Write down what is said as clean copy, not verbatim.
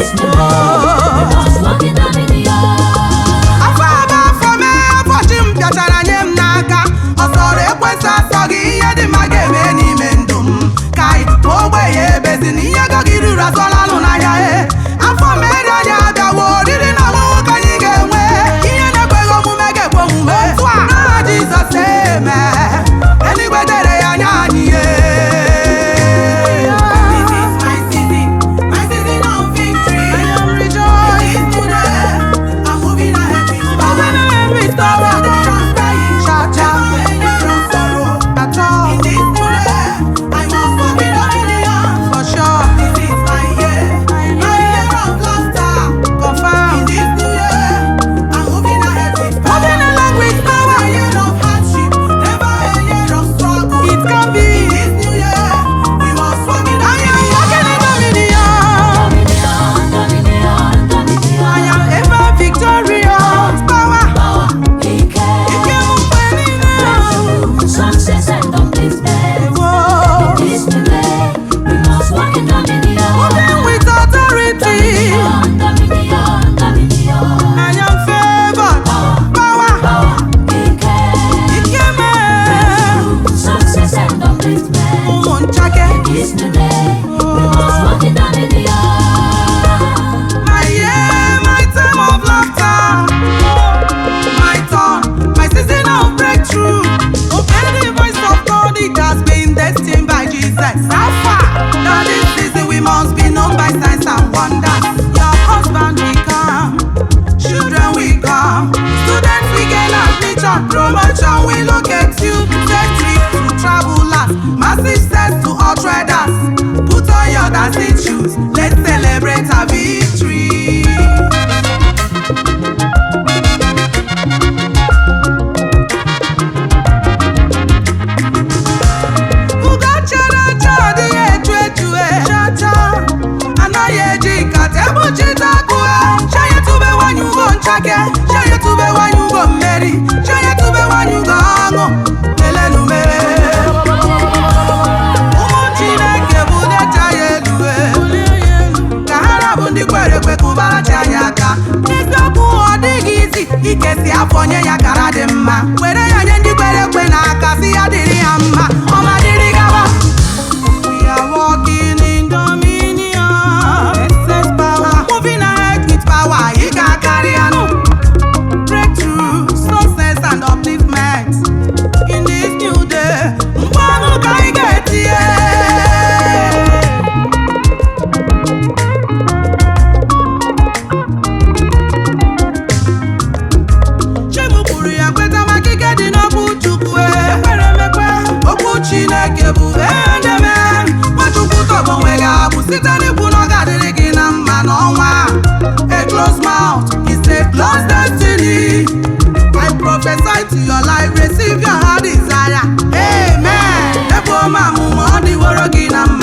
this new day, we must walk in dominion. Afọ aba afọ mee afọ chi m bịachara nye m n'aka. Ọ sọrọ ekwesị asọ gị ihe dị mma ga-eme n'ime ndụ m. Ka anyị ogbenye ebezi na ihe gọgị ruru asọlalụ n'anya afọ mere anyị abịawo oriri na ọṅụṅụ ka anyị ga-enwe. Ihe na-ekweghị omume ga-ekwe omume. Otu a n'aha Jizọs eme. Eluigwe dere ya nye anyị promotion, we locate you. Take trip to travelers, massive sets to all traders. Put on your dancing shoes, let's celebrate our victory. Ugo chere chodi echu echu chacha. Anaghị eji nkata egbochite akụ Shanye tube nwanyị ugo nchake, shanye tube nwanyị ugo mmeri, shanye tube nwanyị ugo ọṅụ. Elenume ụmụ Chineke bụ decha ya elu ka ha rabụ ndị kwere ekwe ka ụbara chi anyị aka. N'eziokwu ọ dịghị izi ikesi afọ nye ya kara dị mma. Were ya nye ndị kwere ekwe n'aka si ya dịrị ya mma. Ọma dịrị gawa. We are walking in dominion. Excess power. Moving ahead with power. You can carry on. Breakthrough, success and upliftment. In this new day, Mbano can get Chemukuri ya kweta makike di n'okwu Chukwu ekweremekwe. Okwu Chineke bụ endeme. Nwachukwu tọgbọ nwe ga-abụ site n'ikwu na ọ ga-adịrị gị na mma n'ọnwa. A closed mouth is a closed destiny. I prophesy to your life, receive your heart desire. Amen. Ebe ọma amụma ọ dịworo gị na mma.